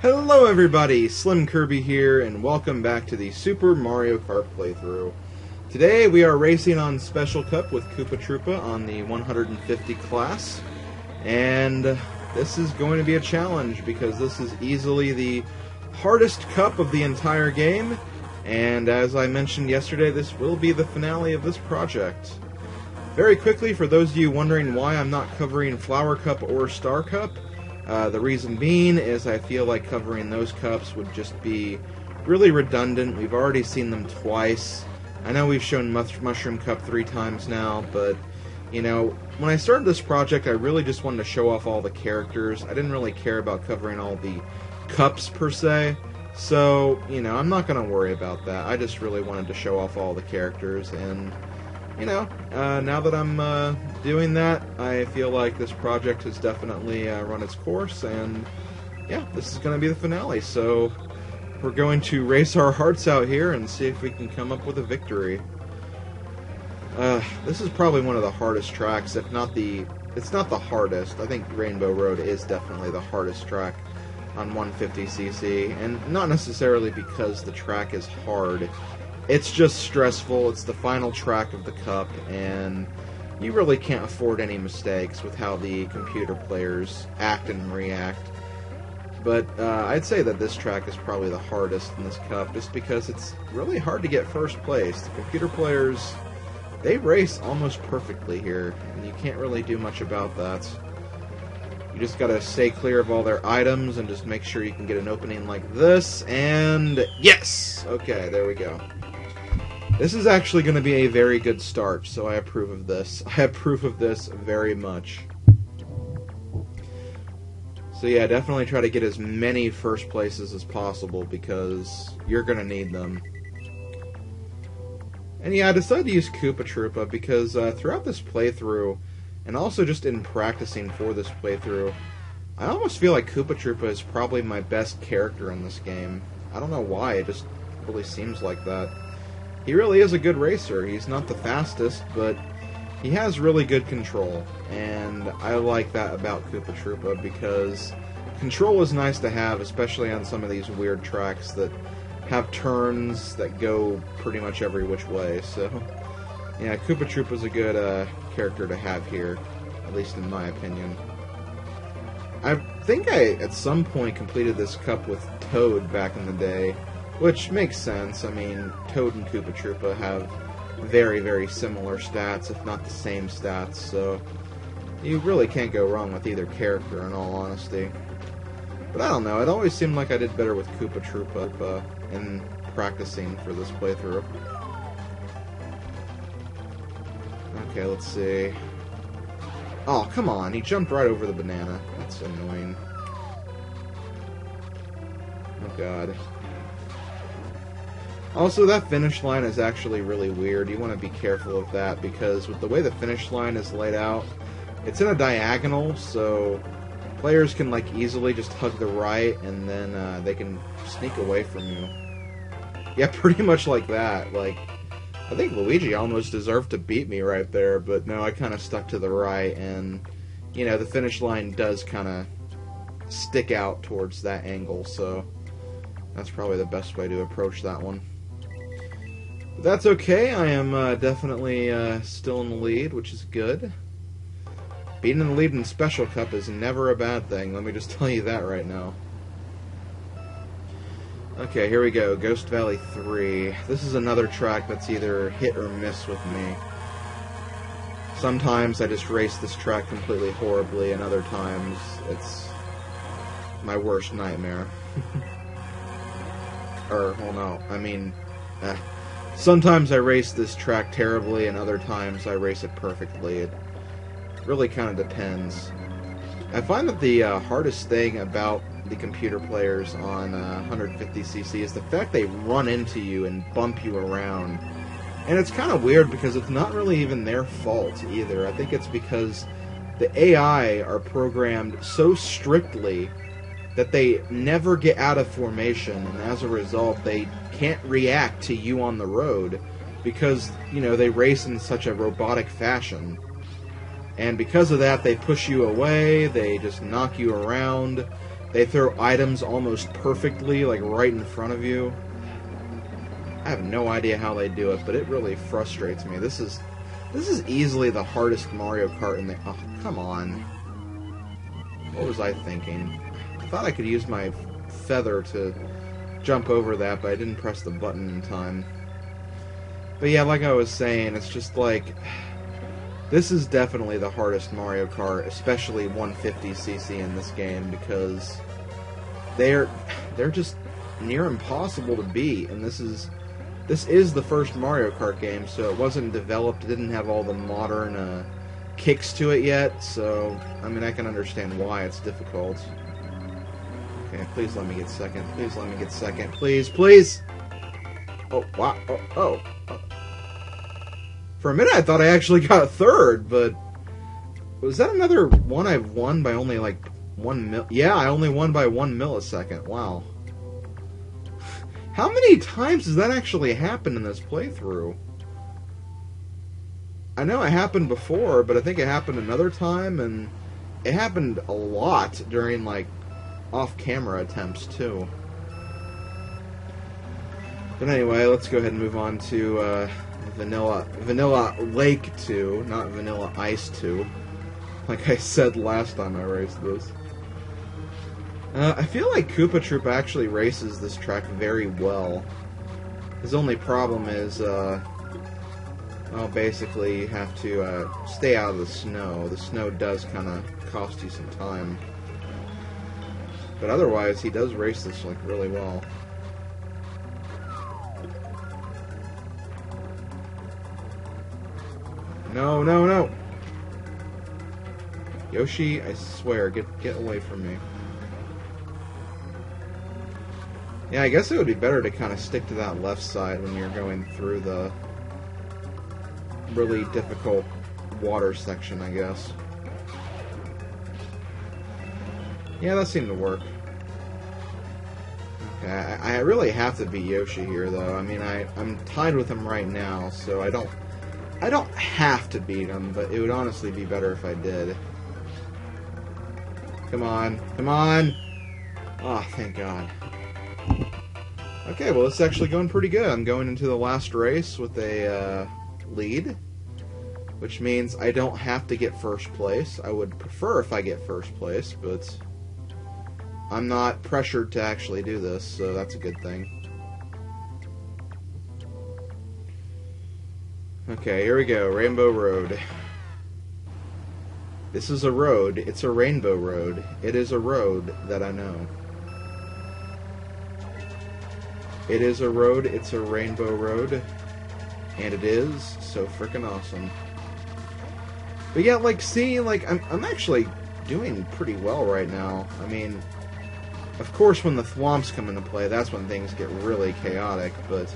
Hello everybody, SlimKirby here, and welcome back to the Super Mario Kart playthrough. Today we are racing on Special Cup with Koopa Troopa on the 150 class, and this is going to be a challenge because this is easily the hardest cup of the entire game, and as I mentioned yesterday, this will be the finale of this project. Very quickly, for those of you wondering why I'm not covering Flower Cup or Star Cup, the reason being is I feel like covering those cups would just be really redundant. We've already seen them twice. I know we've shown Mushroom Cup 3 times now, but, you know, when I started this project, I really just wanted to show off all the characters. I didn't really care about covering all the cups, per se. So, you know, I'm not going to worry about that. I just really wanted to show off all the characters, and you know, now that I'm doing that, I feel like this project has definitely run its course, and yeah, this is going to be the finale, so we're going to race our hearts out here and see if we can come up with a victory. This is probably one of the hardest tracks, if not the... It's not the hardest. I think Rainbow Road is definitely the hardest track on 150cc, and not necessarily because the track is hard. It's just stressful. It's the final track of the cup, and you really can't afford any mistakes with how the computer players act and react. But I'd say that this track is probably the hardest in this cup, just because it's really hard to get first place. The computer players, they race almost perfectly here, and you can't really do much about that. You just gotta stay clear of all their items and just make sure you can get an opening like this, and yes! Okay, there we go. This is actually going to be a very good start, so I approve of this. I approve of this very much. So yeah, definitely try to get as many first places as possible, because you're going to need them. And yeah, I decided to use Koopa Troopa because throughout this playthrough, and also just in practicing for this playthrough, I almost feel like Koopa Troopa is probably my best character in this game. I don't know why, it just really seems like that. He really is a good racer. He's not the fastest, but he has really good control, and I like that about Koopa Troopa because control is nice to have, especially on some of these weird tracks that have turns that go pretty much every which way. So, yeah, Koopa Troopa's a good character to have here, at least in my opinion. I think I, at some point, completed this cup with Toad back in the day, which makes sense. I mean, Toad and Koopa Troopa have very, very similar stats, if not the same stats, so you really can't go wrong with either character, in all honesty. But I don't know, it always seemed like I did better with Koopa Troopa in practicing for this playthrough. Okay, let's see. Oh, come on, he jumped right over the banana. That's annoying. Oh, God. Also, that finish line is actually really weird. You want to be careful of that, because with the way the finish line is laid out, it's in a diagonal, so players can, like, easily just hug the right, and then they can sneak away from you. Yeah, pretty much like that. Like, I think Luigi almost deserved to beat me right there, but no, I kind of stuck to the right, and, you know, the finish line does kind of stick out towards that angle, so that's probably the best way to approach that one. But that's okay, I am definitely still in the lead, which is good. Being in the lead in Special Cup is never a bad thing, let me just tell you that right now. Okay, here we go, Ghost Valley 3. This is another track that's either hit or miss with me. Sometimes I just race this track completely horribly, and other times it's my worst nightmare. Or, well, no, I mean... sometimes I race this track terribly, and other times I race it perfectly. It really kind of depends. I find that the hardest thing about the computer players on 150cc is the fact they run into you and bump you around. And it's kind of weird because it's not really even their fault either. I think it's because the AI are programmed so strictly that they never get out of formation, and as a result they can't react to you on the road because, you know, they race in such a robotic fashion. And because of that, they push you away, they just knock you around, They throw items almost perfectly, like right in front of you. I have no idea how they do it, but it really frustrates me. This is easily the hardest Mario Kart in the... Oh, come on. What was I thinking? I thought I could use my feather to jump over that, but I didn't press the button in time. But yeah, like I was saying, it's just like... This is definitely the hardest Mario Kart, especially 150cc in this game, because they're just near impossible to beat, and this is the first Mario Kart game, so it wasn't developed, it didn't have all the modern kicks to it yet, so, I mean, I can understand why it's difficult. Okay, please let me get second, please let me get second, please, please! Oh, wow, oh. For a minute I thought I actually got third, but was that another one I've won by only like 1 mil? Yeah, I only won by 1 millisecond, wow. How many times does that actually happen in this playthrough? I know it happened before, but I think it happened another time, and it happened a lot during, like, off-camera attempts, too. But anyway, let's go ahead and move on to Vanilla Lake 2, not Vanilla Ice 2. Like I said last time I raced this. I feel like Koopa Troopa actually races this track very well. His only problem is, well, basically you have to stay out of the snow. The snow does kind of cost you some time. But otherwise, he does race this, like, really well. No, no, no! Yoshi, I swear, get away from me. Yeah, I guess it would be better to kind of stick to that left side when you're going through the really difficult water section, I guess. Yeah, that seemed to work. Okay, I really have to beat Yoshi here, though. I mean, I'm tied with him right now, so I don't have to beat him, but it would honestly be better if I did. Come on, come on! Oh, thank God. Okay, well, it's actually going pretty good. I'm going into the last race with a lead, which means I don't have to get first place. I would prefer if I get first place, but I'm not pressured to actually do this, so that's a good thing. Okay, here we go. Rainbow Road. This is a road. It's a rainbow road. It is a road that I know. It is a road. It's a rainbow road. And it is so frickin' awesome. But yeah, like, see, like, I'm actually doing pretty well right now. I mean, of course, when the thwomps come into play, that's when things get really chaotic, but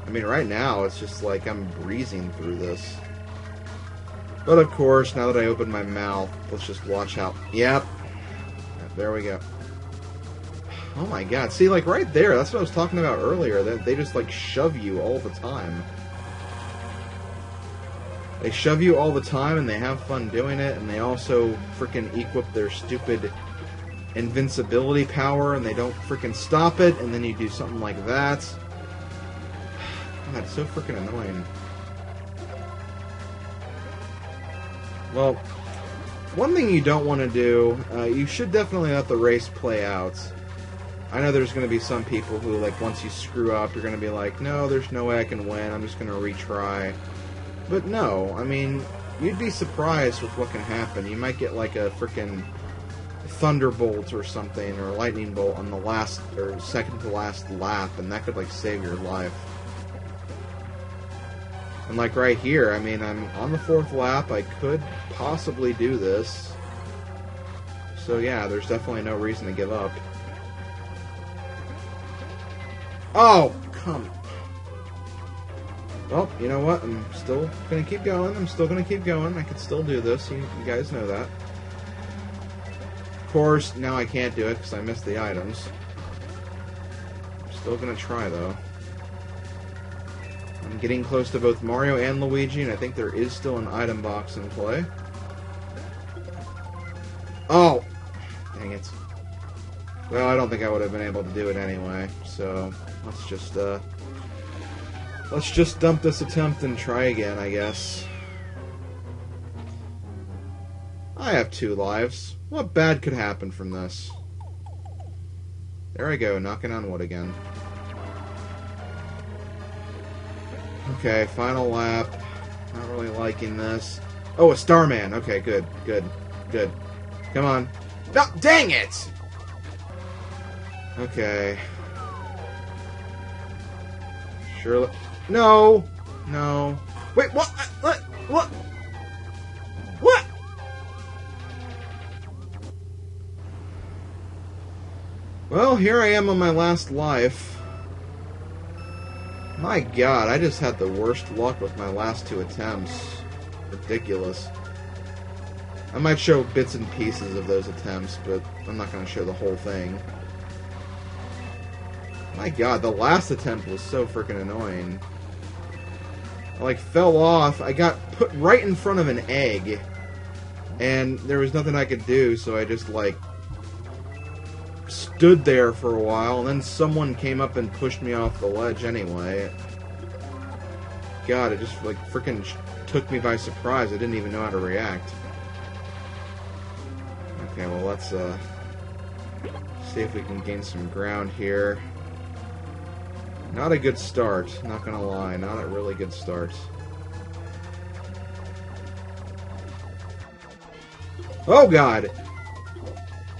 I mean, right now, it's just like I'm breezing through this. But of course, now that I open my mouth, let's just watch out. Yep. There we go. Oh my God. See, like right there, that's what I was talking about earlier. That they just like shove you all the time. They shove you all the time and they have fun doing it, and they also freaking equip their stupid invincibility power and they don't freaking stop it, and then you do something like that. God, it's so freaking annoying. Well, one thing you don't want to do, you should definitely let the race play out. I know there's going to be some people who, like, once you screw up, you're going to be like, no, there's no way I can win, I'm just going to retry. But no, I mean, you'd be surprised with what can happen. You might get, like, a freaking thunderbolt or something, or a lightning bolt on the last, or second to last lap, and that could, like, save your life. And like right here, I mean, I'm on the 4th lap, I could possibly do this. So yeah, there's definitely no reason to give up. Oh, come. Well, you know what, I'm still gonna keep going, I can still do this, you guys know that. Of course, now I can't do it because I missed the items. I'm still gonna try though. I'm getting close to both Mario and Luigi, and I think there is still an item box in play. Oh! Dang it. Well, I don't think I would have been able to do it anyway, so let's just dump this attempt and try again, I guess. I have 2 lives. What bad could happen from this? There I go, knocking on wood again. Okay, final lap. Not really liking this. Oh, a Starman. Okay, good, good, good. Come on. No, dang it! Okay. Surely. No! No. Wait, what? What? What? Well, here I am on my last life. My god, I just had the worst luck with my last 2 attempts. Ridiculous. I might show bits and pieces of those attempts, but I'm not going to show the whole thing. My god, the last attempt was so freaking annoying. I, like, fell off. I got put right in front of an egg. And there was nothing I could do, so I just, like, stood there for a while, and then someone came up and pushed me off the ledge anyway. God, it just, like, freaking took me by surprise. I didn't even know how to react. Okay, well, let's, see if we can gain some ground here. Not a good start, not gonna lie. Not a really good start. Oh, God!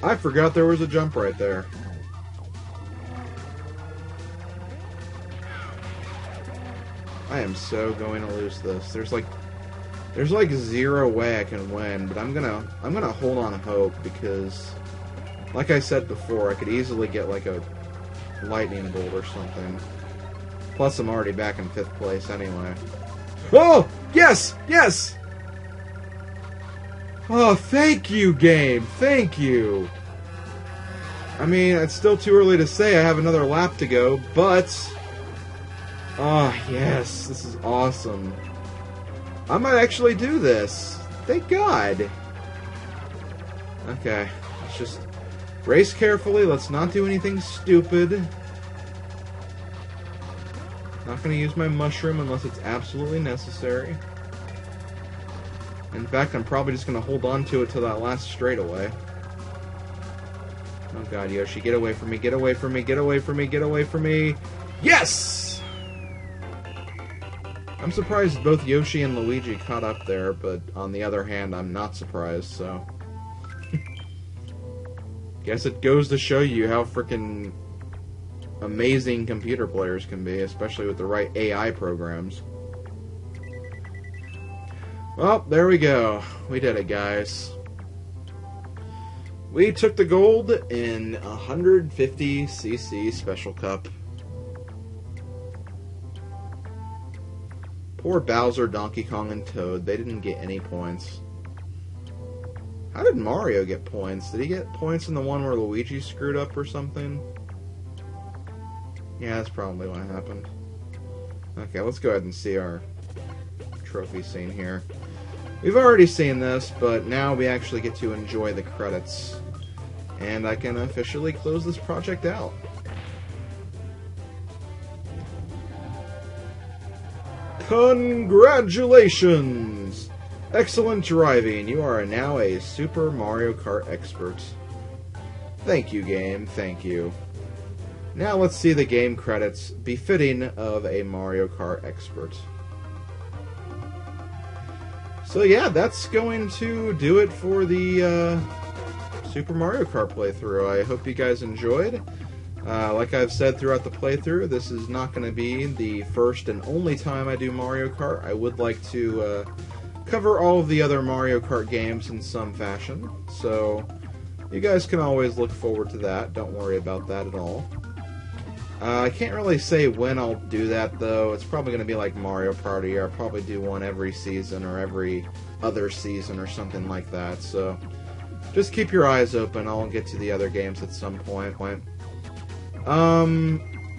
I forgot there was a jump right there. I am so going to lose this. There's like zero way I can win, but I'm gonna hold on hope because, like I said before, I could easily get like a lightning bolt or something. Plus, I'm already back in 5th place anyway. Oh! Yes! Yes! Oh, thank you, game! Thank you! I mean, it's still too early to say. I have another lap to go, but... Oh, yes. This is awesome. I might actually do this. Thank God. Okay. Let's just race carefully. Let's not do anything stupid. Not going to use my mushroom unless it's absolutely necessary. In fact, I'm probably just going to hold on to it till that last straightaway. Oh god, Yoshi, get away from me, get away from me, get away from me, get away from me. Yes! I'm surprised both Yoshi and Luigi caught up there, but on the other hand, I'm not surprised, so... Guess it goes to show you how frickin' amazing computer players can be, especially with the right AI programs. Well, there we go. We did it, guys. We took the gold in 150cc Special Cup. Poor Bowser, Donkey Kong, and Toad. They didn't get any points. How did Mario get points? Did he get points in the one where Luigi screwed up or something? Yeah, that's probably what happened. Okay, let's go ahead and see our trophy scene here. We've already seen this, but now we actually get to enjoy the credits. And I can officially close this project out. Congratulations! Excellent driving. You are now a Super Mario Kart expert. Thank you, game. Thank you. Now let's see the game credits befitting of a Mario Kart expert. So yeah, that's going to do it for the Super Mario Kart playthrough. I hope you guys enjoyed. Like I've said throughout the playthrough, this is not going to be the first and only time I do Mario Kart. I would like to cover all of the other Mario Kart games in some fashion. So you guys can always look forward to that. Don't worry about that at all. I can't really say when I'll do that, though. It's probably going to be like Mario Party, or I'll probably do one every season or every other season or something like that. So just keep your eyes open. I'll get to the other games at some point.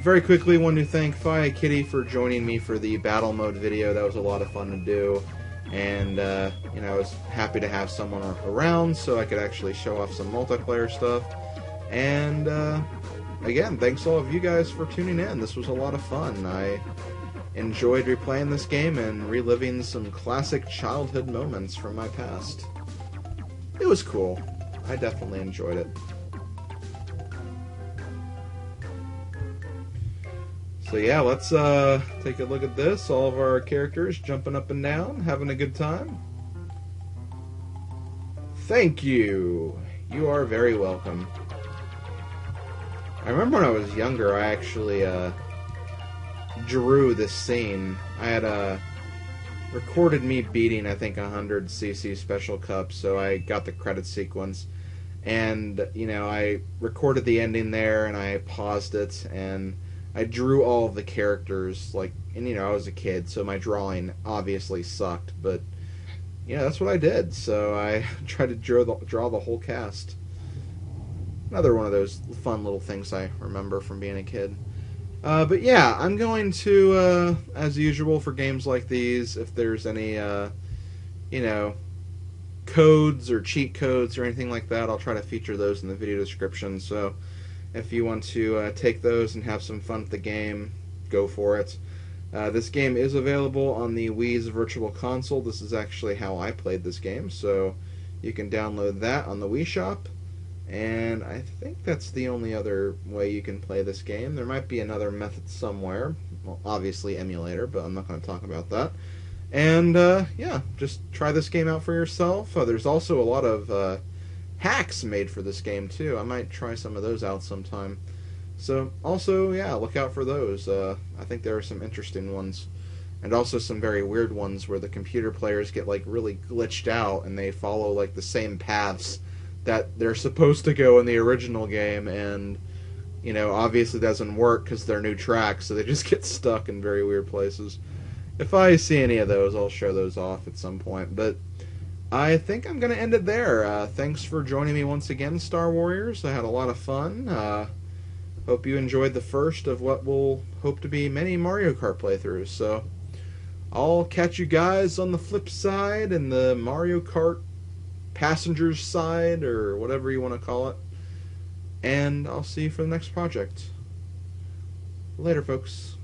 Very quickly, want to thank Fire Kitty for joining me for the battle mode video. That was a lot of fun to do. and you know, I was happy to have someone around so I could actually show off some multiplayer stuff. And again, thanks all of you guys for tuning in. This was a lot of fun. I enjoyed replaying this game and reliving some classic childhood moments from my past. It was cool. I definitely enjoyed it. So yeah, let's take a look at this. All of our characters jumping up and down, having a good time. Thank you. You are very welcome. I remember when I was younger, I actually drew this scene. I had recorded me beating, I think, 100cc Special Cup, so I got the credit sequence. And, you know, I recorded the ending there, and I paused it, and I drew all of the characters, like, and, you know, I was a kid, so my drawing obviously sucked, but, yeah, that's what I did. So I tried to draw the whole cast. Another one of those fun little things I remember from being a kid. But yeah, I'm going to, as usual for games like these, if there's any, you know, codes or cheat codes or anything like that, I'll try to feature those in the video description. So if you want to take those and have some fun with the game, go for it. This game is available on the Wii's Virtual Console. This is actually how I played this game, so you can download that on the Wii Shop. And I think that's the only other way you can play this game. There might be another method somewhere. Well, obviously emulator, but I'm not going to talk about that. And, yeah, just try this game out for yourself. There's also a lot of hacks made for this game, too. I might try some of those out sometime. So, also, yeah, look out for those. I think there are some interesting ones. And also some very weird ones where the computer players get, like, really glitched out and they follow, like, the same paths that they're supposed to go in the original game, and, you know, obviously doesn't work because they're new tracks, so they just get stuck in very weird places. If I see any of those, I'll show those off at some point, but I think I'm going to end it there. Thanks for joining me once again, Star Warriors. I had a lot of fun. Hope you enjoyed the first of what will hope to be many Mario Kart playthroughs, so I'll catch you guys on the flip side in the Mario Kart passenger's side, or whatever you want to call it. And I'll see you for the next project. Later, folks.